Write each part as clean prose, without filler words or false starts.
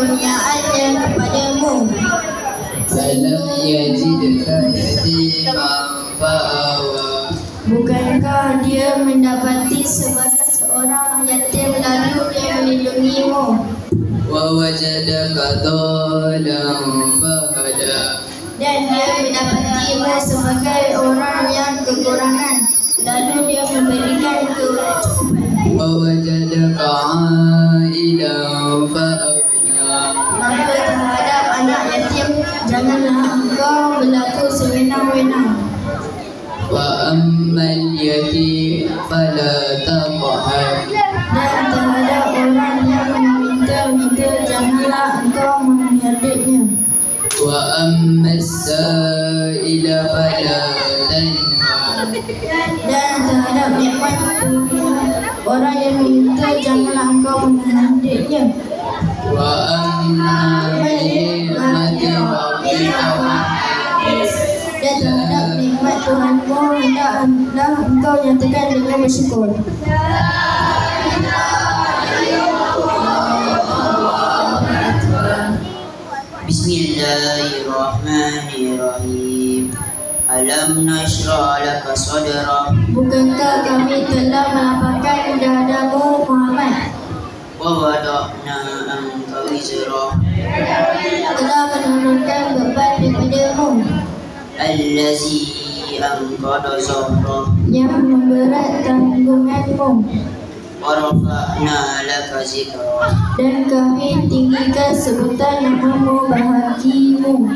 kekurniaannya kepadamu. Falam yajidka yatiman fa'awa. Bukankah dia mendapati sebagai seorang yatim lalu dia melindungimu? Wa wajadaka dhalan fahada. Dan dia mendapatimu sebagai orang yang kekurangan lalu dia memberikan kecukupan. Wa wajadaka 'ailan fa'aghna. Maka terhadap anak yatim janganlah engkau berlaku sewenang-wenang. Wa ammal yatim fala taqhar. Dan terhadap orang yang meminta-minta janganlah engkau mengherdiknya. Wa ammas sa'ila fala tanhar. Dan terhadap nikmat orang yang meminta janganlah engkau mengherdiknya. Wa amma bi ni'mati rabbika fahaddits. Dan terhadap nikmat Tuhanmu hendaklah engkau nyatakan dengan bersyukur. Bismillahirrahmanirrahim. Alam nashrah laka sadrak. Bukankah kami telah melapangkan dadamu Muhammad? Wa wada'na anka wizrak. Telah menurunkan beban daripadamu Allazi anqadha zahrak. yang memberat tanggunganmu. Wa rafa'na laka zikrak. Dan kami tinggikan sebutan namamu bahagimu.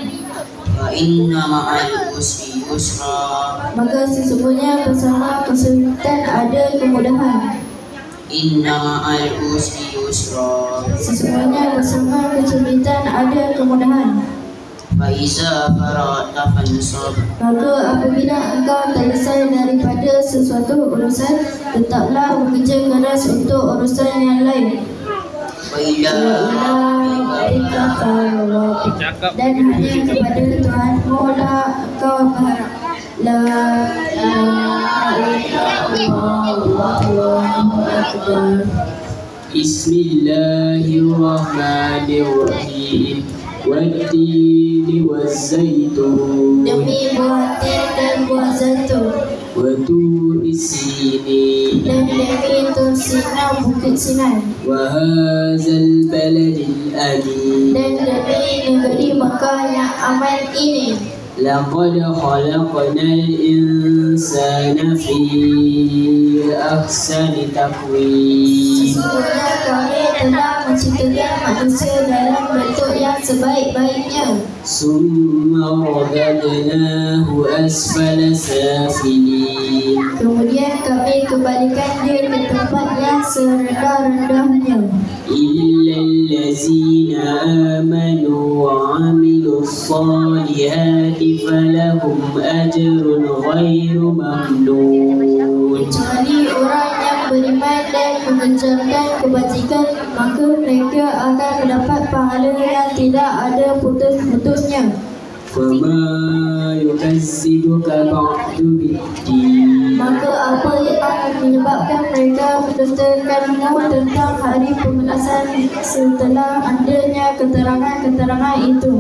Wa inna ma'al usri yusra. Maka sesungguhnya bersama kesulitan ada kemudahan. Inna ma'al usri yusra. Sesungguhnya bersama kesulitan ada kemudahan. Fa iza faragta fansab. Maka apabila engkau selesai daripada sesuatu urusan, tetaplah bekerja keras untuk urusan yang lain. Wa ila Rabbika farghab. Dan hanya kepada Tuhanmu lah engkau berharap. La ilaha illallah Allahu akbar. Bismillahirrahmanirrahim. Wattini wazzaitun. Demi buah tin dan buah zaitun. Wa turi sinin. Dan demi Tur Sinai, Bukit Sinai. Wa hadzal baladil amin. Dan demi negeri Mekah yang aman ini. Laqad khalaqnal insana fi ahsani taqwim. Sesungguhnya kami telah menciptakan manusia dalam bentuk yang sebaik-baiknya. Summa radadnahu asfala safilin. Kemudian kami kembalikan dia ke tempat yang serendah-rendahnya. Illal ladzina amanu wa 'amilus solihati falahum ajrun ghairu mamnun. Kecuali orang yang beriman dan mengerjakan kebajikan, maka mereka akan mendapat pahala yang tidak ada putus-putusnya. Fama yukazzibuka ba'du biddin. Maka apa yang akan menyebabkan mereka mendustakanmu tentang hari pembalasan setelah adanya keterangan-keterangan itu?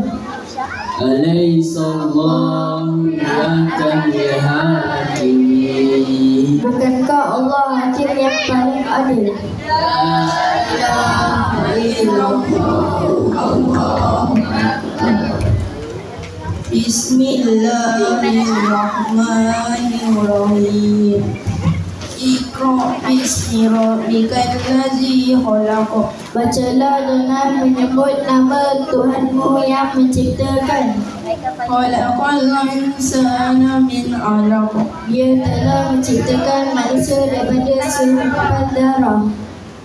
Alaihissallahu ahkamul hakimin. Bukankah Allah hakim yang paling adil? La ilaha illallah. Bismillahirrahmanirrahim. Iqra bismi rabbikal ladzi khalaq. Bacalah dengan menyebut nama Tuhanmu yang menciptakan. Khalaqal insana min 'alaq. Dia telah menciptakan manusia daripada seumpama darah.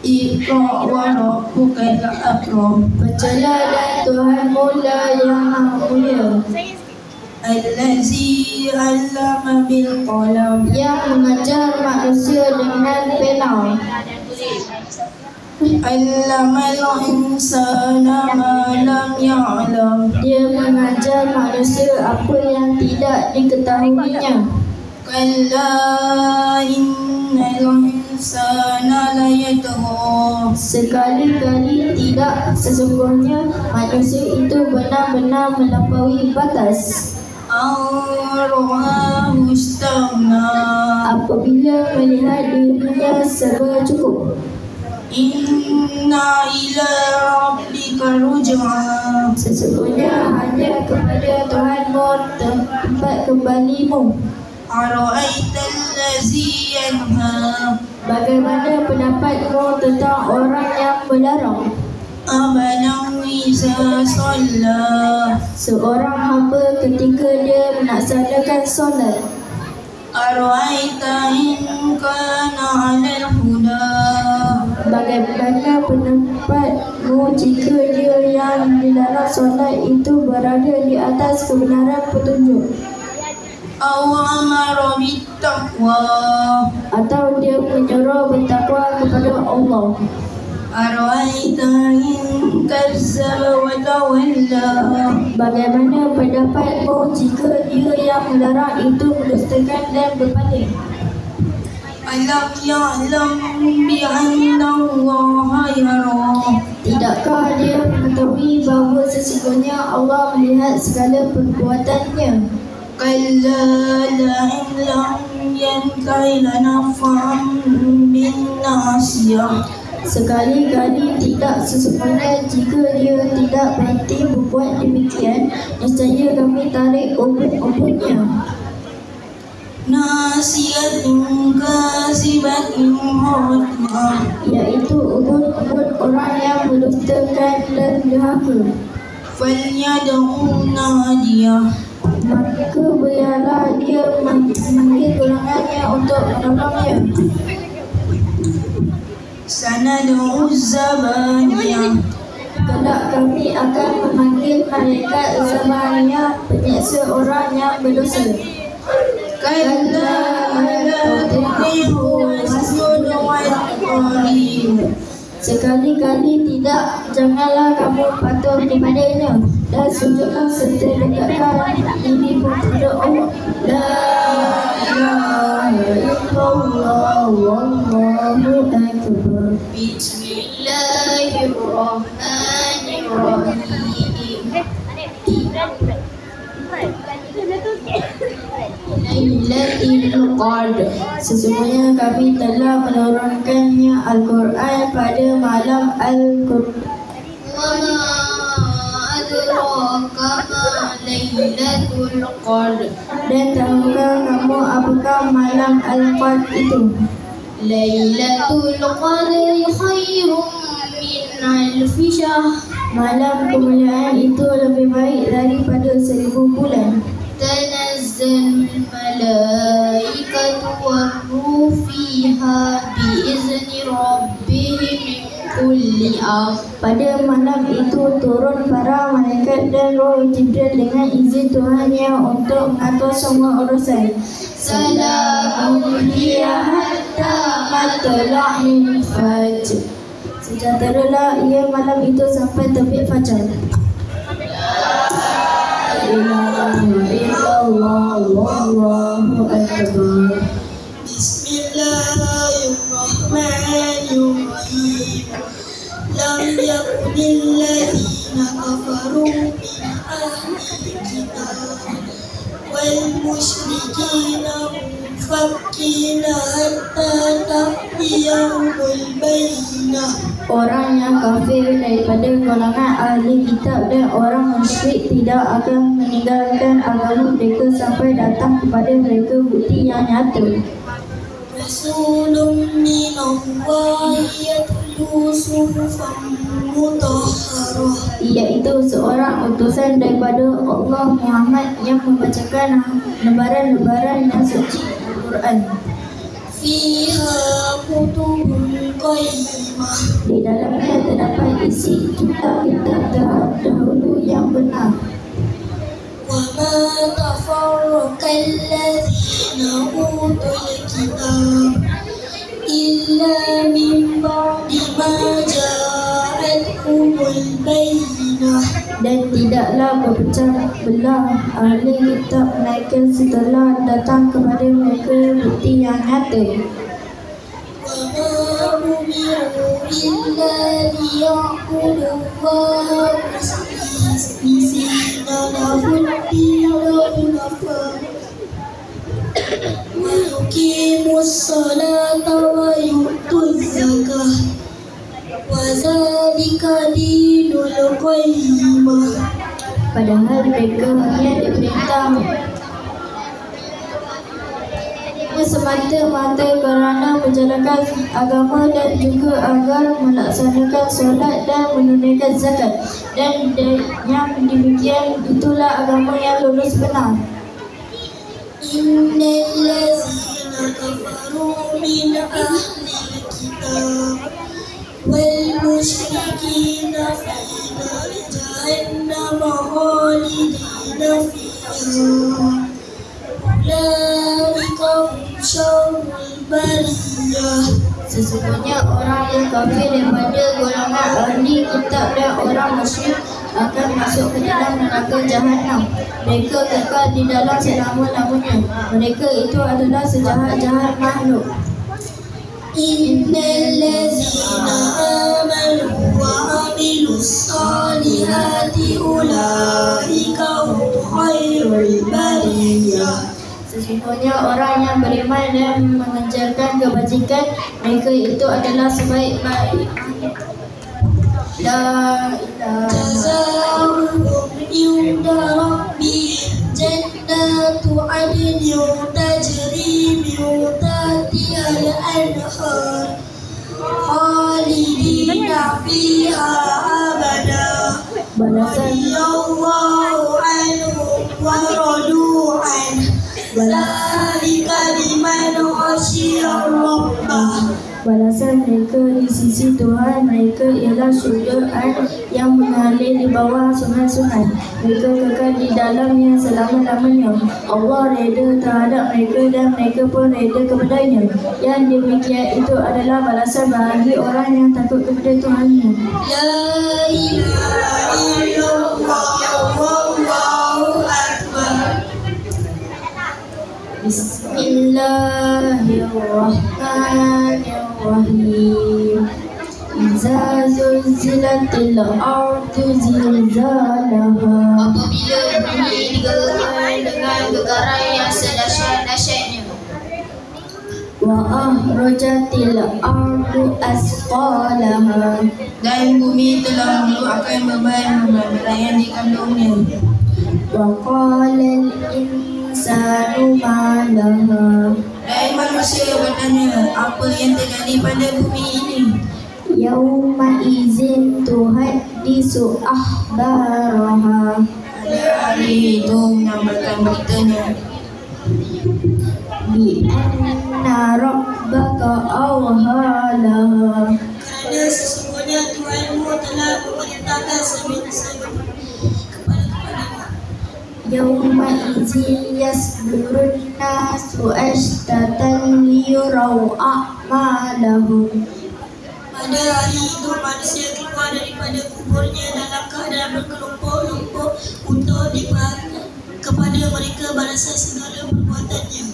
Iqra wa rabbukal akram. Bacalah dan Tuhanmu lah yang maha mulia, Allazi 'allama bil qalam. yang mengajar manusia dengan pena. 'Allamal insana ma lam ya'lam. Dia mengajar manusia apa yang tidak diketahuinya. Kalla innal insana layatgha. Sekali-kali tidak, sesungguhnya manusia itu benar-benar melampaui batas Ar-Rahman istaghna. apabila melihat dirinya serba cukup. Inna ila rabbika ruj'a. Sesungguhnya hanya kepada Tuhanmu tempat kembalimu. Ara'aita allazi yanha. Bagaimana pendapatmu tentang orang yang melarang? Abalam iza shalla. Seorang hamba ketika dia melaksanakan solat. Ara'aita in kana 'alal huda. Bagaimana pendapatmu jika dia yang dilarang solat itu berada di atas kebenaran petunjuk? Aw amara bittaqwa. Atau dia menyuruh bertakwa kepada Allah? Ara'aita in kazzaba wa tawalla. Bagaimana pendapatmu jika dia yang melarang itu mendustakan dan berpaling? Alam ya'lam bi anna Allaha yara. Tidakkah dia mengetahui bahawa sesungguhnya Allah melihat segala perbuatannya? Kalla la'in lam yantahi lanaf'an bin nasiyah. Sekali-kali tidak, sesungguhnya jika dia tidak berhenti berbuat demikian, nescaya kami tarik umput-umputnya. Nasiyatin kasibatin khotmah. Iaitu umput-umput orang yang mendustakan dan durhaka. Falyad'u nadiyah. Maka biarlah dia memanggil golongannya untuk menolongnya. Sanad'u zabaniyah. Kelak kami akan memanggil malaikat Zabaniyah, penyiksa orang yang berdosa. Kalla la tuti'hu wasjud waqtarib. Sekali-kali tidak, janganlah kamu patuh kepadanya dan sujudlah serta dekatkan dirimu kepada Allah. La ilaha illallah wallahu akbar. Lailatul Qadr. Sesungguhnya kami telah menurunkannya Al-Quran pada malam Al-Quran. Wama adraka ma Lailatul Qadr. Dan tahukah kamu apakah malam Al-Qadr itu? Lailatul Qadri khairum min alfi syahr. Malam kemuliaan itu lebih baik daripada 1000 bulan. Tanazzalul malaikatu war-ruh fiha biizni rabbihim min kulli amr. Pada malam itu turun para malaikat dan roh Jibril dengan izin Tuhannya untuk mengatur semua urusan. Salamun hiya hatta Matla'il fajr. Sejahteralah ia malam itu sampai terbit fajar. La ilaha illallah wallahu akbar. Bismillahirrahmanirrahim. Lam yakunil ladzina kafaru min ahli kitab wal musyrikina munfakkina hatta ta'tiyahumul bayyinah. Orang yang kafir daripada golongan ahli kitab dan orang musyrik tidak akan meninggalkan agama mereka sampai datang kepada mereka bukti yang nyata. Rasulun minallahi yatlu suhufan mutahharah. Iaitu seorang utusan daripada Allah Muhammad yang membacakan lembaran-lembaran yang suci Al-Quran. Fiha kutubun qayyimah. Di dalamnya terdapat isi kitab-kitab terdahulu yang benar. Wa ma tafarraqal ladzina utul kitab illa min ba'di ma ja'atuhumul bayyinah. Dan tidaklah berpecah belah ahli kitab mereka setelah datang kepada mereka bukti yang nyata. إلا ليعبدوا الله مخلصين له الدين حنفاء ويقيموا الصلاة ويؤتوا الزكاة وذلك دين القيمة. Padahal mereka hanya diperintah semata-mata kerana menjalankan agama dan juga agar melaksanakan solat dan menunaikan zakat, dan yang demikian itulah agama yang lurus benar. Innal ladzina kafaru min ahlil kitab wal musyrikina fi nari jahannam khalidina fiha ulaika hum syarrul bariyah. Sesungguhnya orang yang kafir daripada golongan ahli kitab dan orang musyrik akan masuk ke dalam neraka jahanam. Mereka kekal di dalam selama-lamanya. Mereka itu adalah sejahat-jahat makhluk. Innal ladzina amanu wa amilus solihati ulaika hum khairul bariyah. Sesungguhnya orang yang beriman dan mengerjakan kebajikan, mereka itu adalah sebaik-baik. La ilaha Jazaohum inda rabbihim jannatu adnin tajri min tahtiha al-anhar khalidina fiha abada. Balasan Radiyallahu anhum wa radu anhu dzalika liman khasyiya rabbah. Balasan mereka di sisi Tuhan mereka ialah syurga yang mengalir di bawah sungai-sungai. Mereka kekal di dalamnya selama-lamanya. Allah reda terhadap mereka dan mereka pun reda kepadanya. Yang demikian itu adalah balasan bagi orang yang takut kepada Tuhannya. La ilaha illallah wallahu akbar. Bismillahirrahmanirrahim. Iza zulzilatil ardu zilzalaha. Apabila bumi digerakkan dengan getaran yang sedahsyat-dahsyatnya, Wa ahrajatil ardu asqalaha. dan bumi telah mengeluarkan beban-beban yang dikandungnya. Wa qalal insanu ma laha. Dan manusia bertanya, apa yang terjadi pada bumi ini? Yauma izin tuhaddisu akhbaraha. Pada hari itu mengamalkan beritanya, Bi anna rabbaka awhalaha. Kerana sesungguhnya Tuhanmu telah memerintahkan kepada Yauma izin yasdurun nasu ashtatan liyurau a'malahum. Pada hari itu manusia keluar daripada kuburnya dalam keadaan berkelompok-kelompok untuk diperhatikan kepada mereka balasan segala perbuatannya.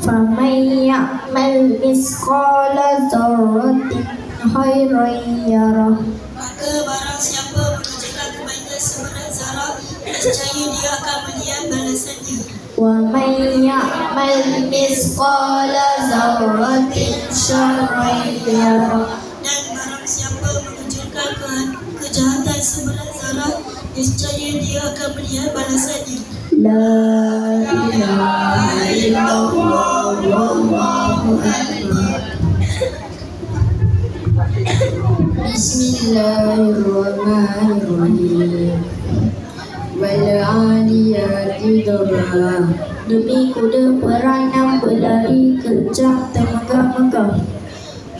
Faman ya'mal misqala dzarratin khairan yarah. Maka barang siapa mengerjakan kebaikan seberat zarah, nescaya dia akan melihat balasannya. Wa man ya'mal misqala dzarratin syarran yarah. Dan barang siapa mengerjakan kejahatan seberat zarah, nescaya dia akan melihat balasannya. La ilaha illallah wallahu akbar. Bismillahirrahmanirrahim. Wal 'adiyati dhabha. Demi kuda perang yang berlari kencang termegah-megah.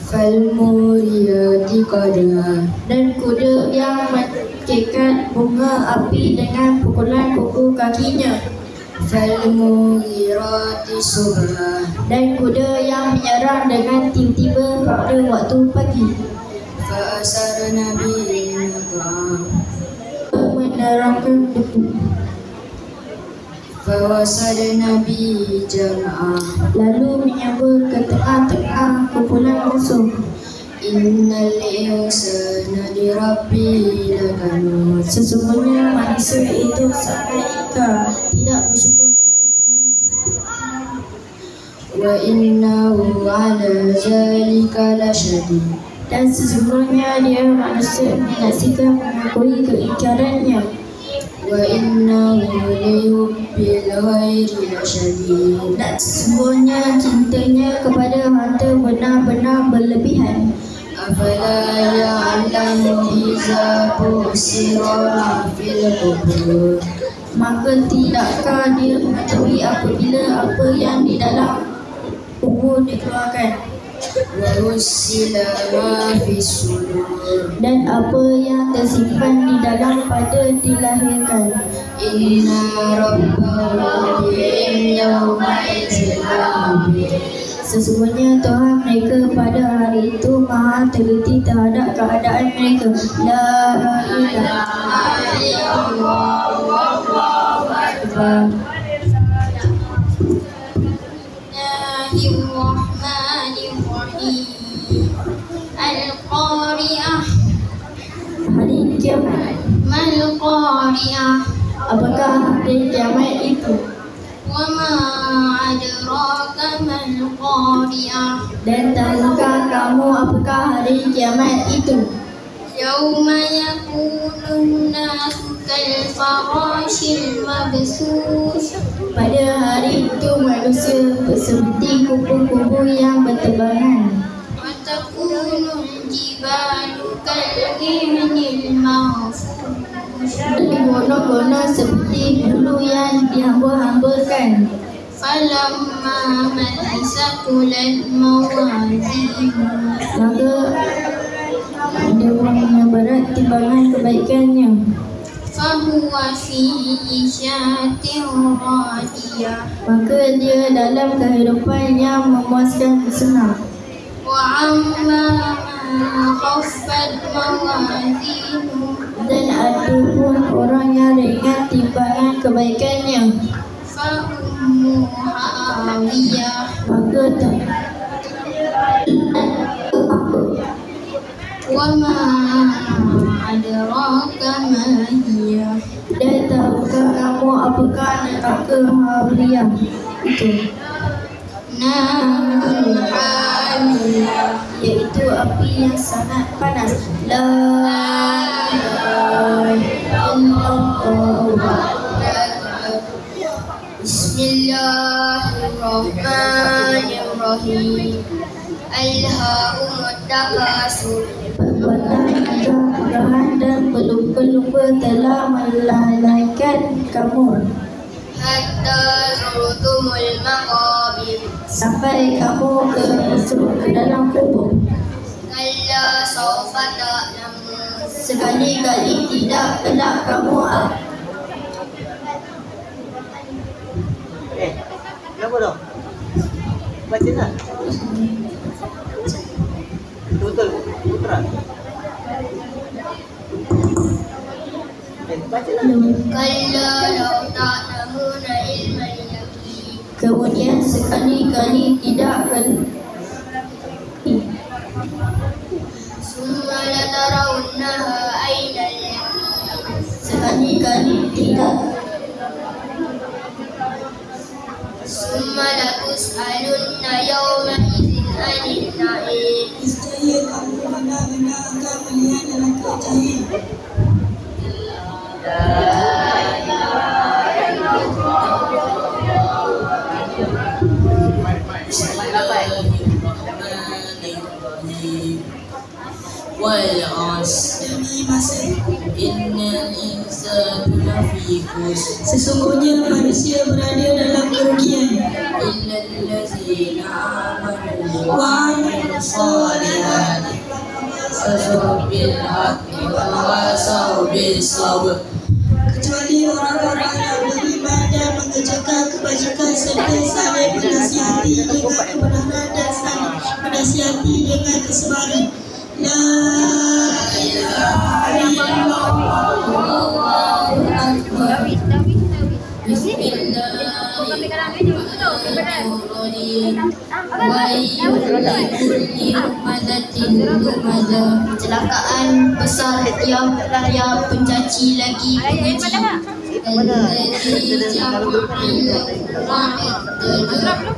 Fal muriyati qadha. Dan kuda yang mencekat bunga api dengan pukulan kuku kakinya. Fal mughirati subha. Dan kuda yang menyerang dengan tiba-tiba pada waktu pagi. Fa asarna bihi naqa. Menerangkan debu. Fa wasadna bihi jam'a. Lalu menyambut ke tengah-tengah kumpulan musuh. Innal insana lirabbihi lakanut. Sesungguhnya manusia itu sangat ingkar, tidak bersyukur kepada Tuhan. Wa innahu ala zalika lasyadid. Dan sesungguhnya dia manusia menyaksikan mengakui keingkarannya. Wa innahu lihubbil khairi lasyadid. Dan sesungguhnya cintanya kepada harta benar-benar berlebihan. Afala ya'lamu iza busira ma fil qubur. Maka tidakkah dia mengetahui apabila apa yang di dalam kubur dikeluarkan, Wa usila ma fis sudur. dan apa yang tersimpan di dalam pada dilahirkan. Inna rabbahum bihim yawma idzin labir. Sesungguhnya Tuhan mereka pada hari itu maha teliti terhadap keadaan mereka. La ilaha illallah wallahu akbar. Bismillahirrahmanirrahim. Al-Qari'ah. Hari kiamat. Mal Qari'ah. Apakah hari kiamat itu? Wa ma adraka mal Qari'ah. Dan tahukah kamu apakah hari kiamat itu? Yauma yakunun nasu kal farashil mabsus. Pada hari itu manusia seperti kupu-kupu yang berterbangan. Wa takunul jibalu kal ihnil mahfuz. Gunung-gunung seperti bulu yang dihamba-hambakan. Falamma man saqulat mawazin. Maka dia berat timbangan kebaikannya. Fahuwa fi isyatin radiyah. Maka dia dalam kehidupan yang memuaskan senang. Wa amma man khaffat mawazinuhu. Dan ada pun orang yang ringan timbangan kebaikannya. Fa ummu hawiyah. Maka tak Wa ma adraka ma hiya. dan tahukah kamu apakah neraka Hawiyah itu? Narul hamiyah. Iaitu api yang sangat panas. La ilaha illallah. Bismillahirrahmanirrahim. Alhaakumut takasur. Perbuatan kemudahan dan berlumba-lumba telah melalaikan kamu Hatta zurtumul maqabir. sampai kamu masuk ke dalam kubur. Kalla sawfa ta'lamun. Sekali-kali tidak kelak kamu Kenapa dah? Baca lah. Betul, putra. Baca lah. Kalla law ta'lamuna ilmal yaqin. Kemudian sekali-kali tidak Summa latarawunnaha aynal yaqin. sekali-kali tidak Summa latus'alunna yawma idzin 'anil na'im. Niscaya kamu benar-benar akan melihat neraka jahim. Wal 'asr Demi masa, innal insana lafi khusr sesungguhnya manusia berada dalam kerugian. illa allazina amanu Wa salihat tawasaw bil haqqi wa tawasaw bis sabr. kecuali orang-orang yang beriman dan mengerjakan kebajikan serta saling menasihati dengan kebenaran dan saling menasihati dengan kesabaran. La ilaha illallah wallahu akbar. Bismillahirrahmanirrahim. Kecelakaan besar yang raya pencaci lagi pengeji.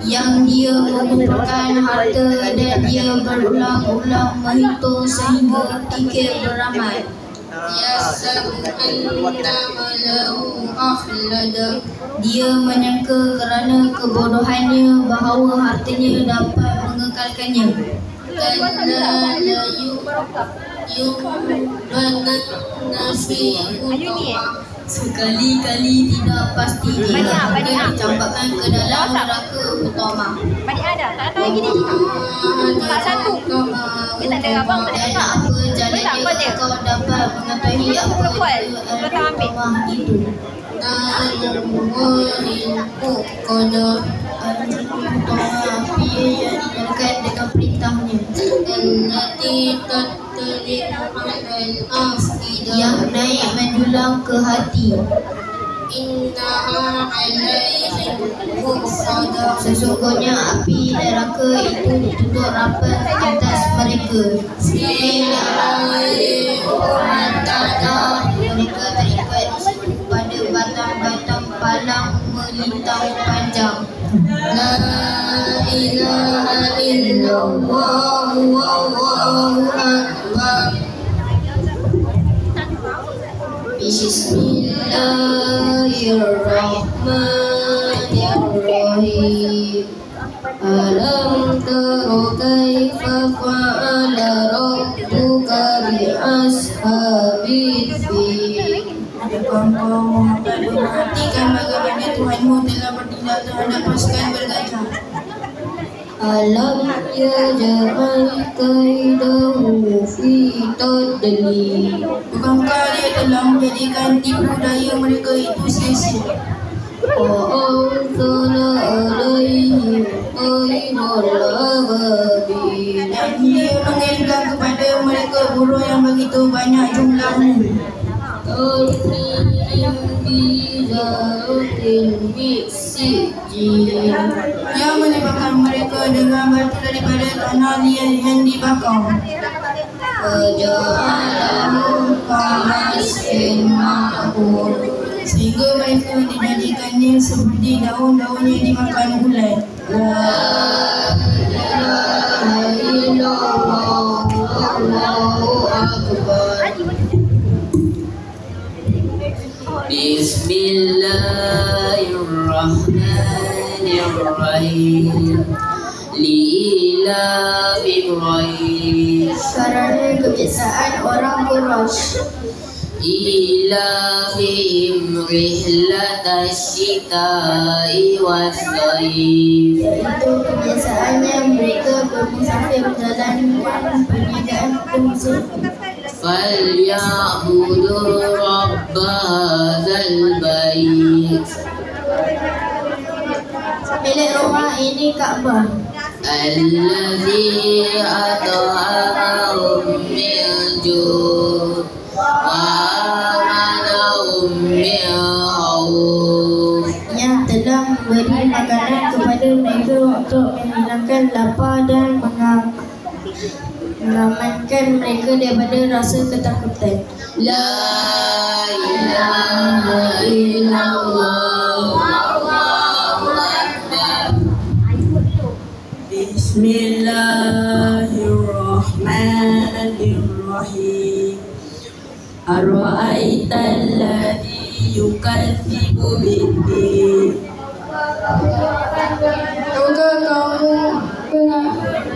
Yang dia mengumpulkan harta dan dia berulang-ulang menghitung sehingga kikir beramal. Dia menyangka kerana kebodohannya bahawa hartanya dapat mengekalkannya. Sekali-kali tidak pasti dia dicampakkan ke dalam neraka utama. Balik ada, tak tahu lagi ni. Pak satu. Dia tak ada abang, tak ada tak. Apa jalannya kau dapat mengetahui apa utama itu. Api yang dinyalakan dengan perintahnya. Yang naik menjulang ke hati. Sesungguhnya api neraka itu ditutup rapat atas mereka. Mereka terikat pada batang-batang palang melintang panjang. La ilaha illallah wallahu akbar. Bismillahirrahmanirrahim. Alam tara kaifa fa'ala rabbuka bi ashabil fil. Adakah kau memperhatikan bagaimana Tuhanmu telah bertindak terhadap pasukan bergajah? Alam yaj'al kaidahu fi tadlil. Bukankah dia telah menjadikan tipu daya mereka itu sia-sia? Wa'awzala alaihim qaidul ababil. Dan dia mengirimkan kepada mereka burung yang begitu banyak jumlahnya. Yang menyebabkan mereka dengan batu daripada tanah liat yang dibakar. Sehingga mereka dijadikannya seperti daun-daun yang dimakan ulat. La ilaha illallah wallahu akbar. Bismillahirrahmanirrahim. Li'ilafi Quraisy. Kerana kebiasaan orang Quraisy. Ilafihim rihlatasyita'i was-sayf. Itu kebiasaannya mereka bermusafir menjalankan perniagaan ke musim. Falyabudu rabba hadzal bait. Milik rumah ini Ka'bah. Allazi at'amahum min ju' wa amanahum min khawf. Yang telah memberi makanan kepada mereka untuk menghilangkan lapar dan mengamankan mereka daripada rasa ketakutan. La ilaha illallah wallahu akbar. Bismillahirrahmanirrahim. Ara'aital ladzi yukadzibu bid-din. Tahukah kamu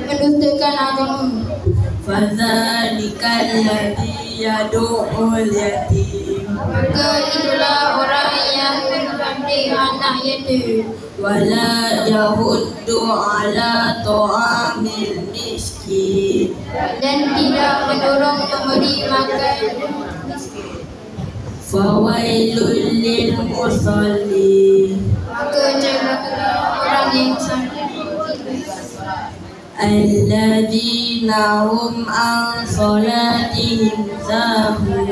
mendustakan agama? Fadzalikal ladzi yad'ul yatim. Maka itulah orang yang menggandeng anak yatim. Wala yahuddu ala ta'amil miskin. Dan tidak mendorong memberi makan miskin. Fawailul lil musallin. Maka celakalah orang yang sampai alladzina hum an salatihim sahun.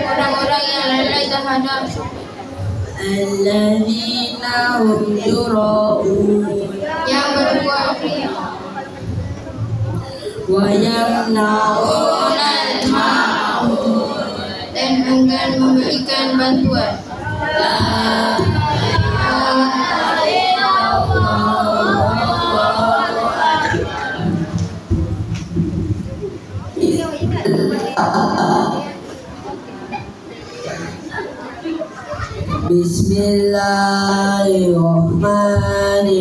Orang-orang yang lalai terhadap alladzina hum yura'un yang berbuat wa yamna'una al-ma'un dan enggan memberikan bantuan.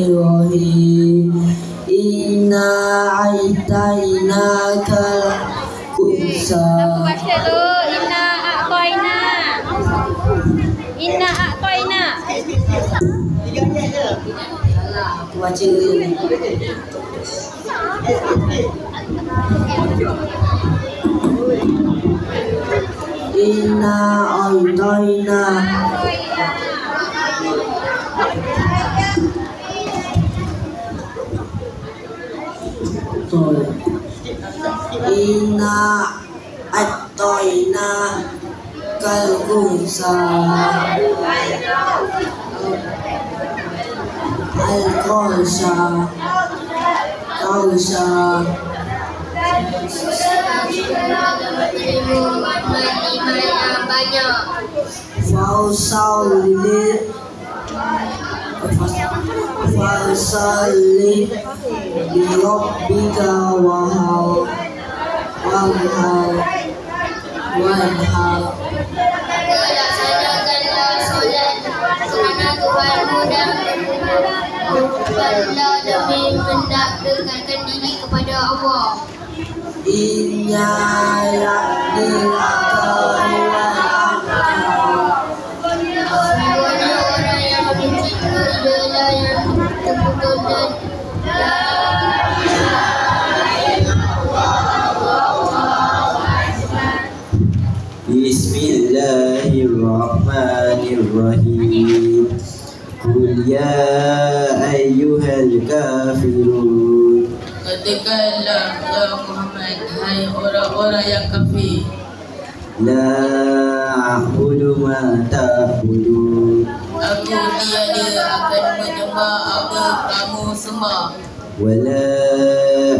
Bismillahirrahmanirrahim. Inna a'tainakal kautsar. Baca tu inna a'taina. Inna a'taina. Aku baca dulu. Inna a'taina Inna a'taina kal kautsar al-kautsar Fausalli li rabbika wanhar. Laksanakanlah solat kerana Tuhanmu dan berbuatlah demi mendekatkan diri kepada Allah. Inna Semuanya orang yang mencinta adalah yang terputus dan Bismillahirrahmanirrahim. Qul ya ayyuhal kafirun. Katakanlah ya Muhammad, hai orang-orang yang kafir, La a'budu ma ta'budun. aku tiada akan menyembah apa kamu sembah, Wala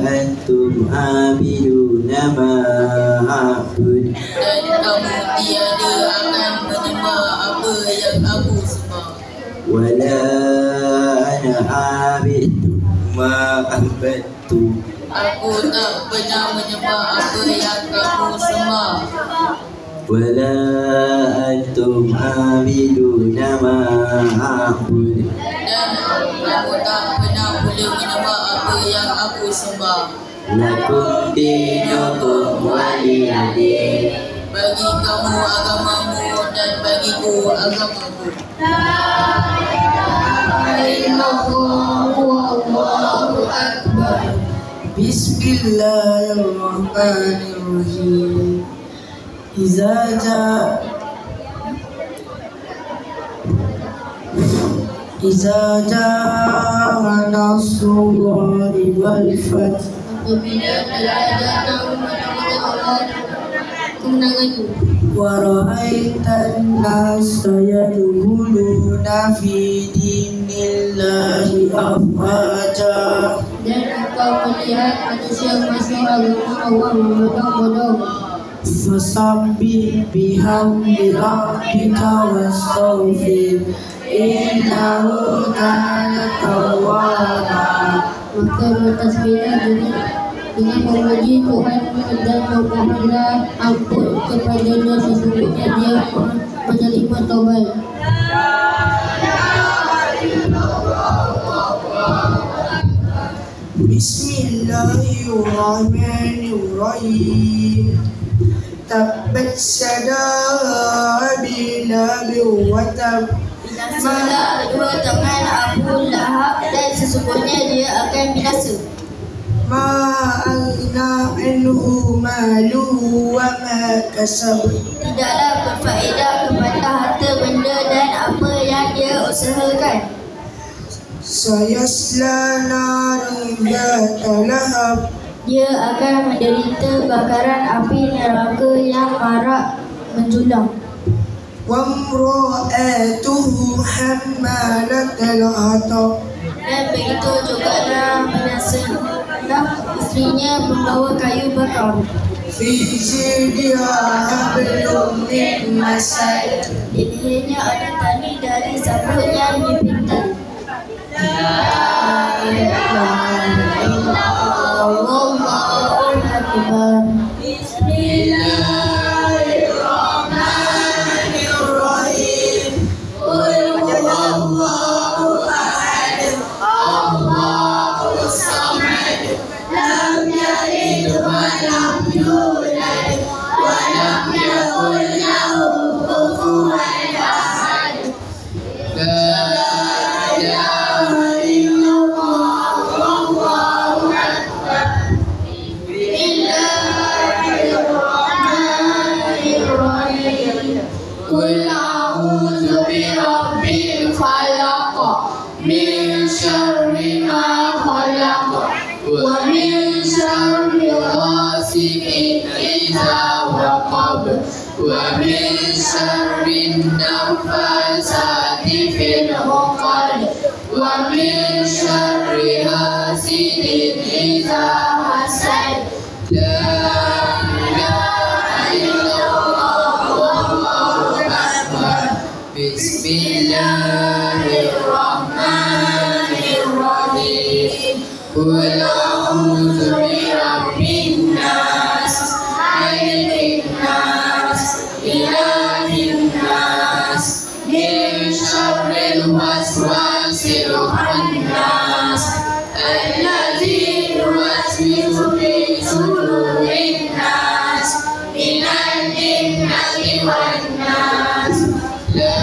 antum abiduna ma a'bud. dan kamu tiada akan menyembah apa yang aku sembah. Wala ana abidu ma abadtu. Aku tak pernah menyembah apa yang kamu sembah, Wala antum abiduna ma a'bud. dan kamu tak pernah boleh menyembah apa yang aku sembah. Lakum dinukum waliyadin. Bagi kamu agamamu dan bagiku agamaku. Allahu Akbar. Bismillahirrahmanirrahim. Iza ja'a nasrullahi wal fath. Apabila telah datang menolong Allah kemenangannya, Wa ra'aitan nasa yadkhuluna fi dinillahi afwaja. dan engkau melihat manusia masuk agama Allah berbondong-bondong, Fasabbih bihamdi rabbika wastaghfir innahu kana tawwaba. maka bertasbihlah dengan memuji Tuhan dan memohonlah ampun kepadanya, sesungguhnya Dia menerima taubat. Bismillahirrahmanirrahim. Tabbat yada abi lahabin wa tab. Binasalah kedua tangan Abu Lahab dan sesungguhnya dia akan binasa. Ma aghna anhu maluhu wa ma kasab. Tidaklah berfaedah kepada harta benda dan apa yang dia usahakan. Sayasla naran dhata lahab. Dia akan menderita bakaran api neraka yang marak menjulang. وامرأته حمالة الحطب. Dan begitu jugalah binasalah istrinya membawa kayu bakar. في جيدها حبل من مسد. Di lehernya ada tali dari sabut yang dipintal. Allahu Akbar. Bismillahirrahmanirrahim. Qul huwallahu ahad. Allahus samad. Lam yalid wa lam yulad wa lam yakul lahu kufuwan ahad. La ilaha illallah wallahu akbar. Bismillahirrahmanirrahim. Qul a'udzu birabbil falaq min syarri ma khalaq wa min syarri ghasiqin idza waqab wa min syarri nafasati fil 'uqad wa min syarri hasidin idza hasad. La ilaha illallah wallahu akbar. Bismillahirrahmanirrahim. Qul a'udzu birabbin nas, malikin nas, ilahin nas, min syarril waswasil khannas, alladzi yuwaswisu fi sudurin nas, minal jinnati wan nas. La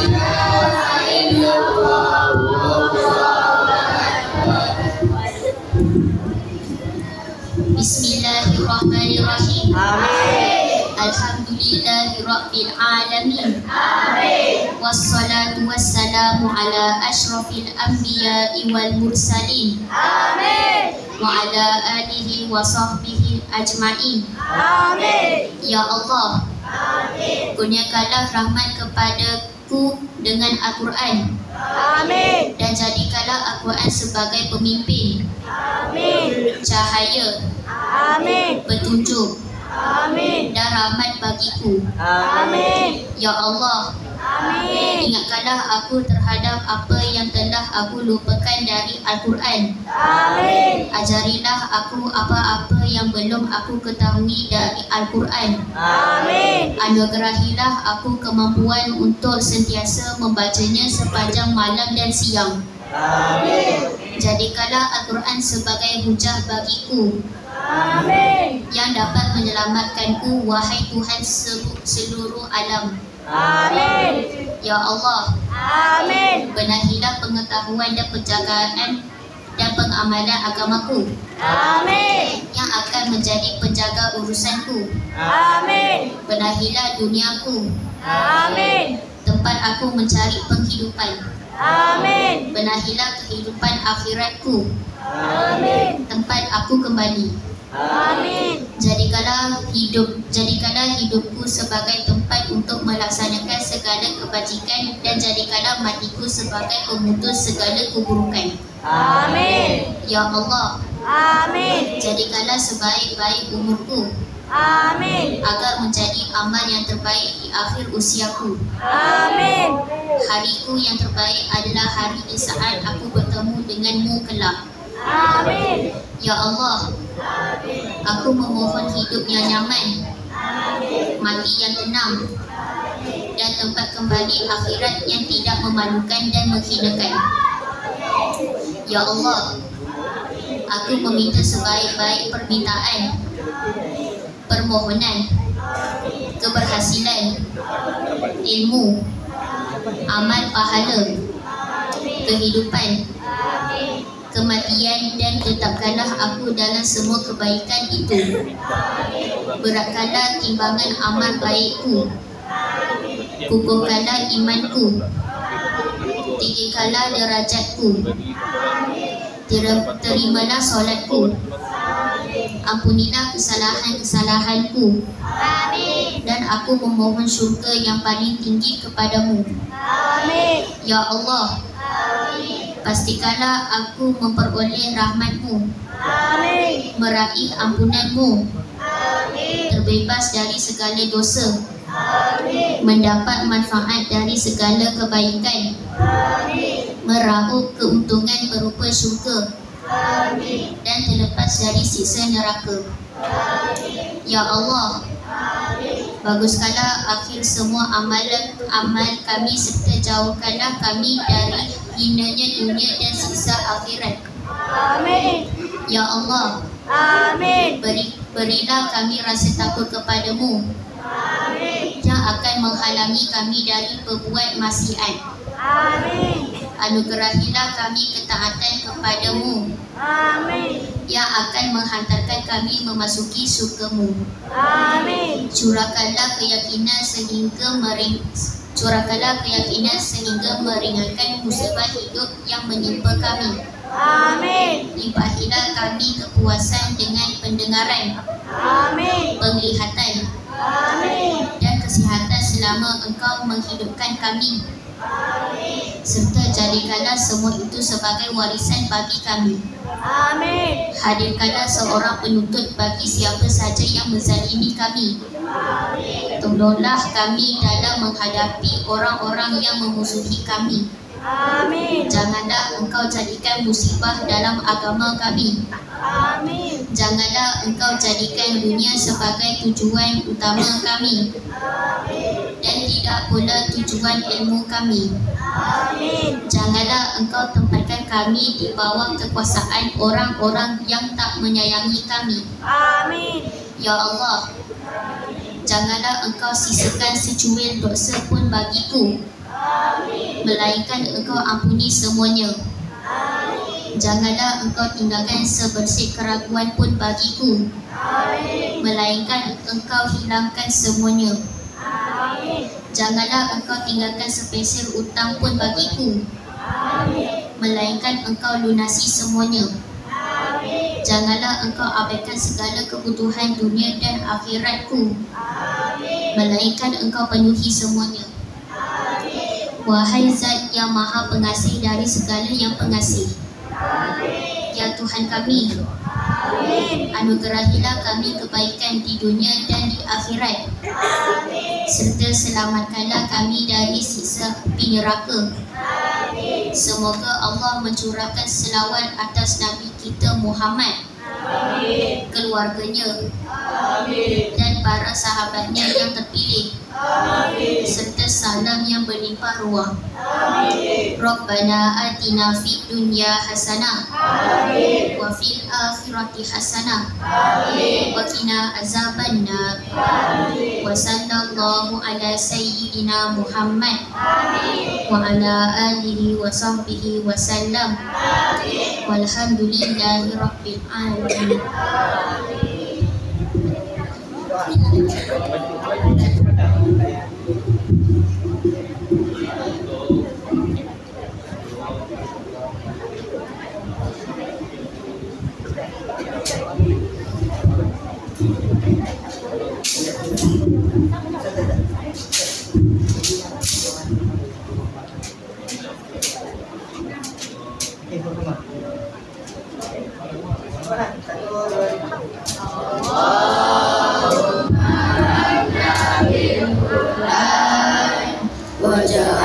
ilaha illallah wallahu akbar. Bismillahirrahmanirrahim. Alhamdulillahirabbil alamin. Wassalatu wassalamu ala asyrafil anbiya'i wal mursalin. Wa ala alihi wa sahbihi ajma'in. Ya Allah, kurniakanlah rahmat kepadaku dengan Al-Quran. Dan jadikanlah Al-Quran sebagai pemimpin, cahaya, petunjuk, dan rahmat bagiku. Ya Allah, ingatkanlah aku terhadap apa yang telah aku lupakan dari Al-Quran. Ajarilah aku apa-apa yang belum aku ketahui dari Al-Quran. Anugerahilah aku kemampuan untuk sentiasa membacanya sepanjang malam dan siang. Jadikanlah Al-Quran sebagai hujah bagiku, yang dapat menyelamatkanku, wahai Tuhan seluruh alam. Ya Allah, benahilah pengetahuan dan penjagaan dan pengamalan agamaku, yang akan menjadi penjaga urusanku. Benahilah duniaku, tempat aku mencari penghidupan. Benahilah kehidupan akhiratku, tempat aku kembali. Jadikanlah hidupku sebagai tempat untuk melaksanakan segala kebajikan, dan jadikanlah matiku sebagai pemutus segala keburukan. Ya Allah, jadikanlah sebaik-baik umurku, agar menjadi amal yang terbaik di akhir usiaku. Hariku yang terbaik adalah hari di saat aku bertemu denganmu kelak. Ya Allah, aku memohon hidup yang nyaman, mati yang tenang, dan tempat kembali akhirat yang tidak memalukan dan menghinakan. Ya Allah, aku meminta sebaik-baik permintaan, permohonan, keberhasilan, ilmu, amal pahala, kehidupan, kematian, dan tetapkanlah aku dalam semua kebaikan itu. Beratkanlah timbangan amal baikku, kukuhkanlah imanku, tinggikanlah derajatku, terimalah solatku, ampunilah kesalahan-kesalahanku, Dan aku memohon syurga yang paling tinggi kepadamu. Amin. Ya Allah, pastikanlah aku memperoleh rahmatmu, Amin. meraih ampunanmu, Amin. terbebas dari segala dosa, Amin. mendapat manfaat dari segala kebaikan, Amin. meraup keuntungan berupa syurga, Amin. dan terlepas dari siksa neraka. Amin. Ya Allah, Amin. baguskanlah akhir semua amal kami serta jauhkanlah kami dari hinanya dunia dan siksa akhirat. Amin. Ya Allah, Amin. berilah kami rasa takut kepadamu Amin. yang akan menghalangi kami dari berbuat maksiat. Amin. Anugerahilah kami ketaatan kepadamu Amin. yang akan menghantarkan kami memasuki syurga-Mu. Amin. Curahkanlah keyakinan sehingga meringankan musibah hidup yang menimpa kami. Amin. Limpahilah kami kepuasan dengan pendengaran, Amin. penglihatan, Amin. dan kesihatan selama Engkau menghidupkan kami. Serta jadikanlah semua itu sebagai warisan bagi kami. Amin. Hadirkanlah seorang penuntut bagi siapa saja yang menzalimi kami. Tolonglah kami dalam menghadapi orang-orang yang memusuhi kami. Amin. Janganlah Engkau jadikan musibah dalam agama kami. Amin. Janganlah Engkau jadikan dunia sebagai tujuan utama kami, dan tidak pula tujuan ilmu kami. Amin. Janganlah Engkau tempatkan kami di bawah kekuasaan orang-orang yang tak menyayangi kami. Amin. Ya Allah, janganlah Engkau sisakan secuil dosa pun bagiku, melainkan Engkau ampuni semuanya. Janganlah Engkau tinggalkan sebersih keraguan pun bagiku, melainkan Engkau hilangkan semuanya. Janganlah Engkau tinggalkan sepeser utang pun bagiku, melainkan Engkau lunasi semuanya. Janganlah Engkau abaikan segala kebutuhan dunia dan akhiratku, melainkan Engkau penuhi semuanya. Wahai Zat yang Maha Pengasih dari segala yang pengasih, ya Tuhan kami, anugerahilah kami kebaikan di dunia dan di akhirat, serta selamatkanlah kami dari siksa api neraka. Semoga Allah mencurahkan selawat atas Nabi kita Muhammad, keluarganya, dan para sahabatnya yang terpilih, serta salam yang berlimpah ruah. Rabbana atina fid dunya hasanah wa fil akhirati hasanah wa qina azabannar. Wa sallallahu ala sayyidina Muhammad wa ala alihi wa sahbihi wa sallam. Walhamdulillahi rabbil alamin. Wajah